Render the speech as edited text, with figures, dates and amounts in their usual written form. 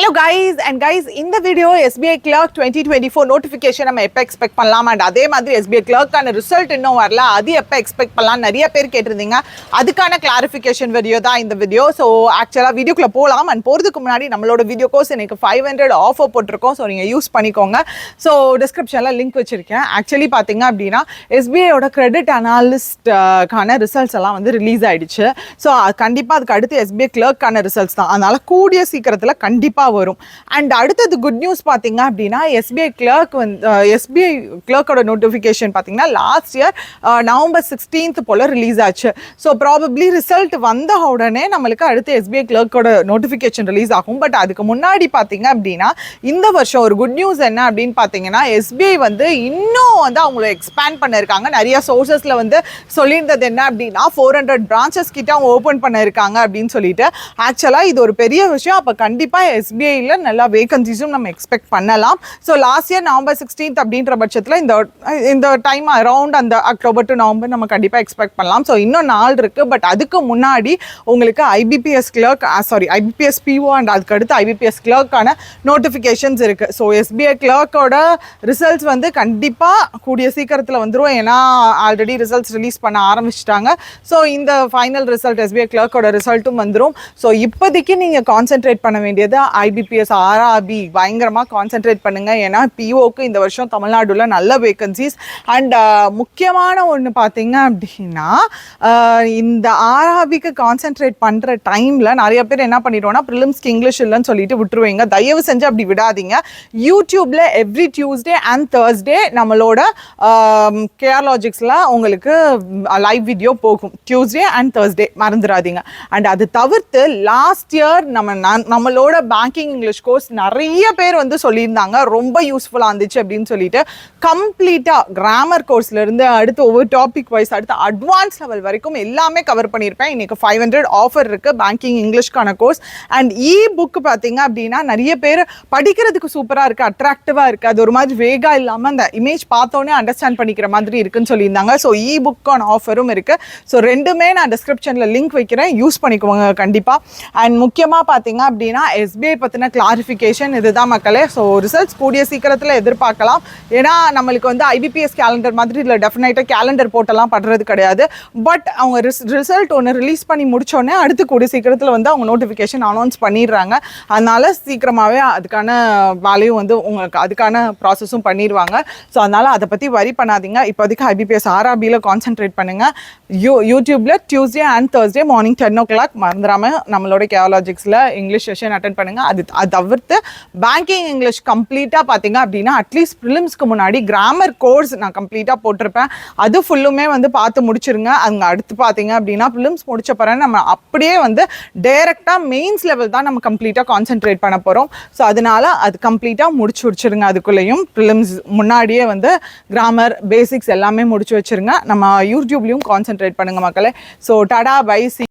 Hello guys, in the video SBI Clerk 2024 notification நம்ம எப்போ expect பண்ணலாம் அண்ட் அதே மாதிரி SBI Clerkக்கான ரிசல்ட் இன்னும் வரல, அது எப்போ எக்ஸ்பெக்ட் பண்ணலாம் நிறைய பேர் கேட்டிருந்தீங்க. அதுக்கான கிளாரிஃபிகேஷன் வீடியோ தான் இந்த வீடியோ. ஸோ ஆக்சுவலாக வீடியோக்குள்ளே போகலாம். அண்ட் போகிறதுக்கு முன்னாடி நம்மளோட வீடியோ கோர்ஸ் எனக்கு 500 ஆஃபர் போட்டிருக்கோம். ஸோ நீங்கள் யூஸ் பண்ணிக்கோங்க. ஸோ டிஸ்கிரிப்ஷனில் லிங்க் வச்சுருக்கேன். ஆக்சுவலி பார்த்தீங்க அப்படின்னா SBIயோட கிரெடிட் அனாலிஸ்ட்கான ரிசல்ட்ஸ் எல்லாம் வந்து ரிலீஸ் ஆகிடுச்சு. ஸோ கண்டிப்பாக அதுக்கு அடுத்து SBI Clerkக்கான ரிசல்ட்ஸ் தான். அதனால் கூடிய சீக்கிரத்தில் கண்டிப்பாக வரும். அண்ட் அடுத்தது குட் நியூஸ் பார்த்தீங்க அப்படின்னா SBI Clerkோட நோட்டிஃபிகேஷன் பார்த்தீங்கன்னா லாஸ்ட் இயர் November 16th போல் ரிலீஸ் ஆச்சு. ஸோ ப்ராபப்ளி ரிசல்ட் வந்த உடனே நம்மளுக்கு அடுத்து SBI Clerkோட நோட்டிஃபிகேஷன் ரிலீஸ் ஆகும். பட் அதுக்கு முன்னாடி பார்த்தீங்க அப்படின்னா இந்த வருஷம் ஒரு குட் நியூஸ் என்ன அப்படின்னு பார்த்தீங்கன்னா SBI வந்து இன்னும் வந்து அவங்கள எக்ஸ்பேண்ட் பண்ணியிருக்காங்க. நிறைய சோர்சஸில் வந்து சொல்லியிருந்தது என்ன அப்படின்னா 400 பிரான்ச்சஸ் கிட்ட அவங்க ஓப்பன் பண்ணியிருக்காங்க அப்படின்னு சொல்லிட்டு. ஆக்சுவலாக இது ஒரு பெரிய விஷயம். அப்போ கண்டிப்பாக SBIல நல்லா வேகன்சிஸும் நம்ம எக்ஸ்பெக்ட் பண்ணலாம். So last year November 16th அப்படின்ற பட்சத்தில் இந்த டைம் அரௌண்ட் அந்த அக்டோபர் டு நவம்பர் நம்ம கண்டிப்பாக எக்ஸ்பெக்ட் பண்ணலாம். ஸோ இன்னும் நாள் இருக்குது. பட் அதுக்கு முன்னாடி உங்களுக்கு IBPS PO அண்ட் அதுக்கு அடுத்து IBPS கிளர்க்கான நோட்டிஃபிகேஷன்ஸ் இருக்குது. ஸோ SBI Clerkோட ரிசல்ட்ஸ் வந்து கண்டிப்பாக கூடிய சீக்கிரத்தில் வந்துடும். ஏன்னா ஆல்ரெடி ரிசல்ட்ஸ் ரிலீஸ் பண்ண ஆரம்பிச்சிட்டாங்க. ஸோ இந்த ஃபைனல் ரிசல்ட் SBI Clerkோட ரிசல்ட்டும் வந்துடும். ஸோ இப்போதைக்கு நீங்கள் கான்சென்ட்ரேட் பண்ண வேண்டியது IBPS RRB பயங்கரமாக கான்சென்ட்ரேட் பண்ணுங்கள். ஏன்னா POக்கு இந்த வருஷம் தமிழ்நாடுல நல்ல வேகன்சிஸ். அண்ட் முக்கியமான ஒன்று பார்த்தீங்க அப்படின்னா இந்த RRBக்கு கான்சென்ட்ரேட் பண்ணுற டைமில் நிறைய பேர் என்ன பண்ணிடுவோம்னா ப்ரிலிம்ஸ்க்கு இங்கிலீஷ் இல்லைன்னு சொல்லிட்டு விட்டுருவீங்க. தயவு செஞ்சு அப்படி விடாதீங்க. யூடியூப்பில் எவ்ரி டியூஸ்டே அண்ட் தேர்ஸ்டே நம்மளோட கேர்லாஜிக்ஸில் உங்களுக்கு லைவ் வீடியோ போகும். டியூஸ்டே அண்ட் தேர்ஸ்டே மறந்துடாதீங்க. அண்ட் அது தவிர்த்து லாஸ்ட் இயர் நம்மளோட பேங்கிங் இங்கிலீஷ் கோர்ஸ் நிறைய பேர் வந்து சொல்லியிருந்தாங்க ரொம்ப யூஸ்ஃபுல்லாக இருந்துச்சு அப்படின்னு சொல்லிட்டு. கம்ப்ளீட்டாக கிராமர் கோர்ஸ்லேருந்து அடுத்து ஒவ்வொரு டாபிக் வைஸ் அடுத்து அட்வான்ஸ் லெவல் வரைக்கும் எல்லாமே கவர் பண்ணியிருப்பேன். இன்றைக்கி 500 ஆஃபர் இருக்குது பேங்கிங் இங்கிலீஷ்க்கான கோர்ஸ். அண்ட் புக் பார்த்தீங்க அப்படின்னா நிறைய பேர் படிக்கிறதுக்கு சூப்பராக இருக்குது, அட்ராக்டிவாக இருக்குது. அது ஒரு மாதிரி வேகா இல்லாமல் அந்த இமேஜ் பார்த்தோன்னே அண்டர்ஸ்டாண்ட் பண்ணிக்கிற மாதிரி இருக்குன்னு சொல்லியிருந்தாங்க. ஸோ புக்கான ஆஃபரும் இருக்குது. ஸோ ரெண்டுமே நான் டிஸ்கிரிப்ஷனில் லிங்க் வைக்கிறேன், யூஸ் பண்ணிக்குவாங்க கண்டிப்பாக. அண்ட் முக்கியமாக பார்த்தீங்க அப்படின்னா SBI பற்றின கிளாரிஃபிகேஷன் இதுதான் மக்களே. ஸோ ரிசல்ட்ஸ் கூடிய சீக்கிரத்தில் எதிர்பார்க்கலாம். ஏன்னா நம்மளுக்கு வந்து IBPS கேலண்டர் மாதிரி இதில் டெஃபினட்டாக கேலண்டர் போட்டெல்லாம் பண்ணுறது கிடையாது. பட் அவங்க ரிசல்ட் ஒன்று ரிலீஸ் பண்ணி முடித்தோடனே அடுத்து கூடிய சீக்கிரத்தில் வந்து அவங்க நோட்டிஃபிகேஷன் அனௌன்ஸ் பண்ணிடுறாங்க. அதனால் சீக்கிரமாகவே அதுக்கான வேலையும் வந்து உங்களுக்கு அதுக்கான ப்ராசஸும் பண்ணிடுவாங்க. ஸோ அதனால் அதை பற்றி வரி பண்ணாதீங்க. இப்போதைக்கு IBPS RRBயில் கான்சென்ட்ரேட் பண்ணுங்கள். யூடியூப்பில் Tuesday and Thursday morning 10 o'clock மறந்துடாமல் நம்மளோட கேர்லாஜிக்ஸில் இங்கிலீஷ் செஷன் அட்டென்ட் பண்ணுங்கள். அது தவிர்த்து பேங்கிங் இங்கிலீஷ் கம்ப்ளீட்டாக பார்த்தீங்க அப்படின்னா அட்லீஸ்ட் ப்ரிலிம்ஸ்க்கு முன்னாடி கிராமர் கோர்ஸ் நான் கம்ப்ளீட்டாக போட்டிருப்பேன். அது ஃபுல்லுமே வந்து பார்த்து முடிச்சிருங்க. அங்கே அடுத்து பார்த்தீங்க அப்படின்னா ப்ரிலிம்ஸ் முடிச்ச பிறகு நம்ம அப்படியே வந்து டைரெக்டாக மெயின்ஸ் லெவல் தான் நம்ம கம்ப்ளீட்டாக கான்சென்ட்ரேட் பண்ண போகிறோம். ஸோ அதனால அது கம்ப்ளீட்டாக முடிச்சிருங்க. அதுக்குள்ளேயும் ப்ரிலிம்ஸ் முன்னாடியே வந்து கிராமர் பேசிக்ஸ் எல்லாமே முடிச்சு வச்சுருங்க. நம்ம யூடியூப்லேயும் கான்சென்ட்ரேட் பண்ணுங்கள் மக்களே. So tata by.